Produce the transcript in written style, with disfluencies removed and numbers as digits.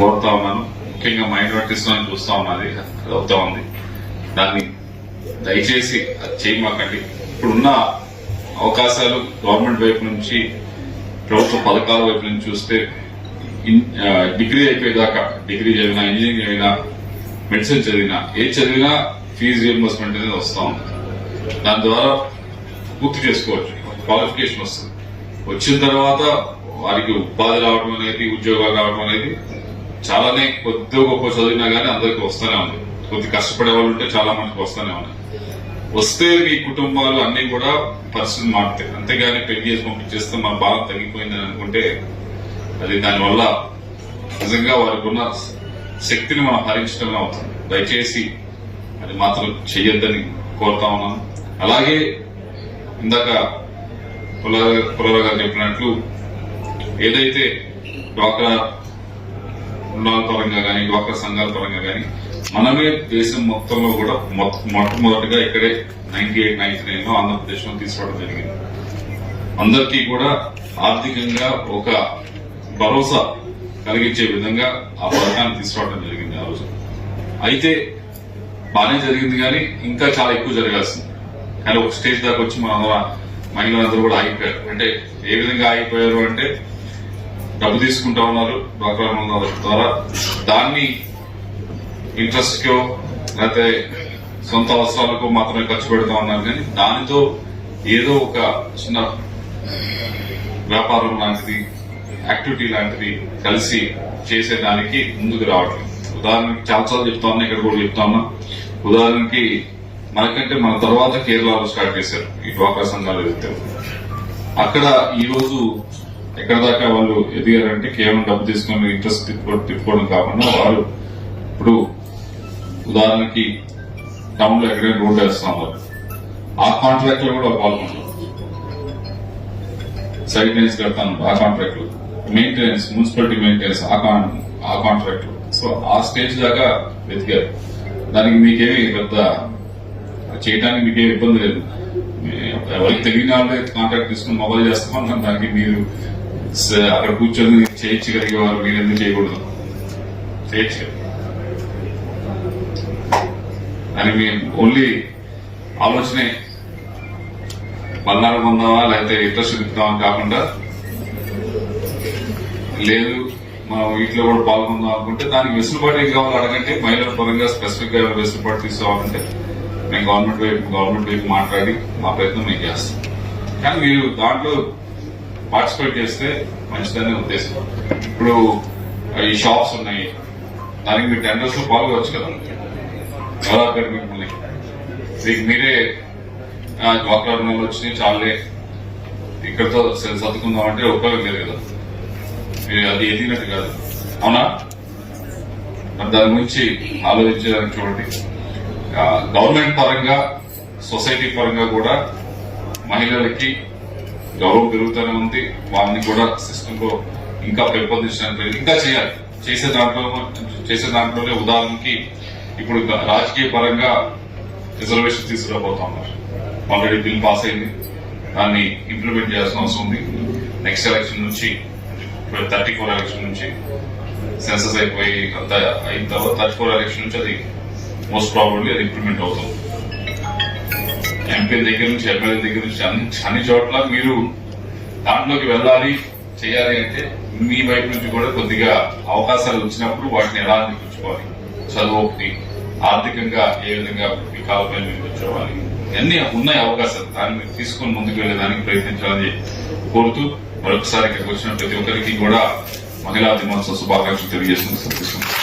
కోరుతా ఉన్నాను. ముఖ్యంగా మైనారిటీస్ చూస్తా ఉన్నది అవుతా ఉంది. దాన్ని దయచేసి అది చేయమాకండి. ఇప్పుడున్న అవకాశాలు గవర్నమెంట్ వైపు నుంచి, ప్రభుత్వ పథకాల వైపు నుంచి చూస్తే డిగ్రీ అయిపోయేదాకా, డిగ్రీ చదివినా, ఇంజనీరింగ్ చదివినా, మెడిసిన్ చదివినా, ఏది చదివినా ఫీజు రియంబర్స్మెంట్ అనేది వస్తూ ఉంది. దాని ద్వారా పూర్తి చేసుకోవచ్చు, క్వాలిఫికేషన్ వస్తుంది. వచ్చిన తర్వాత వారికి ఉపాధి రావడం అనేది, ఉద్యోగాలు రావడం అనేది చాలానే కొద్దిగా గొప్ప చదివినా కానీ అందరికీ వస్తూనే ఉంది. కొద్ది కష్టపడే వాళ్ళు ఉంటే చాలా మందికి వస్తూనే ఉన్నాయి. వస్తే మీ కుటుంబాలు అన్ని కూడా పరిస్థితులు మారుతాయి. అంతేగాని పెళ్లి చేసి పంపించేస్తే మన భారం తగ్గిపోయిందని అనుకుంటే అది దానివల్ల నిజంగా వారికి ఉన్న శక్తిని మనం హరించడమే అవుతుంది. దయచేసి అది మాత్రం చెయ్యొద్దని కోరుతా ఉన్నాను. అలాగే ఇందాక పుల్లారావు గారు చెప్పినట్లు ఏదైతే డ్వాక్రా రుణాల పరంగా కానీ, డ్వాక్రా సంఘాల పరంగా కానీ మనమే దేశం మొత్తంలో కూడా మొట్టమొదటిగా ఇక్కడే 98, 99 లో ఆంధ్రప్రదేశ్ లో తీసుకోవడం జరిగింది. అందరికీ కూడా ఆర్థికంగా ఒక భరోసా కలిగించే విధంగా ఆ పథకాన్ని తీసుకురావడం జరిగింది ఆ రోజు. అయితే బాగానే జరిగింది, కానీ ఇంకా చాలా ఎక్కువ జరగాల్సింది. కానీ ఒక స్టేజ్ దాకా వచ్చి మహిళలందరూ కూడా ఆగిపోయారు. అంటే ఏ విధంగా ఆగిపోయారు అంటే, డబ్బు తీసుకుంటా ఉన్నారు డ్వాక్రా రుణాల ద్వారా, దాన్ని ఇంట్రెస్ట్ కో లేకపోతే సొంత అవసరాలకు మాత్రమే ఖర్చు పెడతా ఉన్నారు. కానీ దానితో ఏదో ఒక చిన్న వ్యాపారం లాంటిది, యాక్టివిటీ లాంటిది కలిసి చేసేదానికి ముందుకు రావట్లేదు. ఉదాహరణకి చాలాసార్లు చెప్తా ఉన్నా, ఇక్కడ కూడా చెప్తా ఉన్నా. ఉదాహరణకి మనకంటే మన తర్వాత కేరళలో స్టార్ట్ చేశారు ఈ డ్వాక్రా సంఘాలు ఏదైతే. అక్కడ ఈ రోజు ఎక్కడ దాకా వాళ్ళు ఎదిగారంటే కేవలం డబ్బు తీసుకుని ఇంట్రెస్ట్ తిప్పుకోవడం కాకుండా, వాళ్ళు ఇప్పుడు ఉదాహరణకి టౌన్ లో ఎక్కడైనా రోడ్డు వేస్తా ఉన్నారు, ఆ కాంట్రాక్ట్ లో కూడా పాల్గొంటారు. సైడ్ లైన్స్ కడతాను, ఆ కాంట్రాక్ట్ లో మెయింటెనెన్స్, మున్సిపాలిటీ మెయింటెనెన్స్, ఆ కాంట్రాక్ట్ లో. సో ఆ స్టేజ్ దాకా వెతికారు. దానికి మీకేమి పెద్ద చేయడానికి మీకేం ఇబ్బంది లేదు. ఎవరికి తెలియని వాళ్ళే కాంట్రాక్ట్ తీసుకుని మొబైల్ చేస్తామన్నా దానికి మీరు అక్కడ కూర్చొని చేయించగలిగేవారు, మీరు ఎందుకు చేయకూడదు? చేయొచ్చు. అని మీ ఓన్లీ ఆలోచనే మల్లాడు పొందామా లేకపోతే ఇంట్రెస్ట్ తిప్పుతామని కాకుండా, లేదు మనం వీటిలో కూడా పాల్గొందాం అనుకుంటే దానికి వెసులుబాటు ఏం కావాలి అడగంటే, మహిళల పరంగా స్పెసిఫిక్ గా వెసులుబాటు తీసుకోవాలంటే మేము గవర్నమెంట్ వైపు మాట్లాడి మా ప్రయత్నం మేము చేస్తాం. కానీ మీరు దాంట్లో పార్టిసిపేట్ చేస్తే మంచిదనే ఉద్దేశం. ఇప్పుడు ఈ షాప్స్ ఉన్నాయి, దానికి మీరు టెండర్స్ లో పాల్గొవచ్చు కదా. ఎవరు ఆపారు మిమ్మల్ని? మీకు మీరే డ్వాక్రా రుణాలు వచ్చినాయి చాలే ఇక్కడతో సర్దుకుందాం అంటే ఉపయోగం లేదు కదా. మీరు అది ఎదిగినట్టు కాదు, అవునా? మరి దాని గురించి ఆలోచించేదానికి చూడండి. గవర్నమెంట్ పరంగా, సొసైటీ పరంగా కూడా మహిళలకి గౌరవం పెరుగుతూనే ఉంది. వాళ్ళని కూడా సిస్టమ్ లో ఇంకా పెంపొందించడానికి ఇంకా చేయాలి. చేసే దాంట్లోనే ఉదాహరణకి ఇప్పుడు రాజకీయ పరంగా రిజర్వేషన్ తీసుకురాబోతా ఉన్నారు. ఆల్రెడీ బిల్ పాస్ అయింది, దాన్ని ఇంప్లిమెంట్ చేయాల్సిన అవసరం ఉంది. నెక్స్ట్ ఎలక్షన్ నుంచి, 34 ఎలక్షన్ నుంచి సెన్సస్ అయిపోయి అంతా అయిన తర్వాత 34 ఎలక్షన్ నుంచి అది మోస్ట్ ప్రాబబ్లీ అది ఇంప్లిమెంట్ అవుతుంది. ఎంపీ దగ్గర నుంచి, ఎమ్మెల్యే దగ్గర నుంచి అన్ని చోట్ల మీరు దాంట్లోకి వెళ్ళాలి, చేయాలి అంటే మీ వైపు నుంచి కూడా కొద్దిగా అవకాశాలు వచ్చినప్పుడు వాటిని ఎలా అందిపుచ్చుకోవాలి, చదువు ఒకటి, ఆర్థికంగా ఏ విధంగా ఈ కాలంపై మీరు కూర్చోవాలి, అన్ని ఉన్నాయి అవకాశాలు. దాన్ని మీరు తీసుకుని ముందుకు వెళ్లేదానికి ప్రయత్నించాలని కోరుతూ మరొకసారి ఇక్కడికి వచ్చిన ప్రతి ఒక్కరికి కూడా మహిళా దినోత్సవ శుభాకాంక్షలు తెలియజేస్తున్నారు.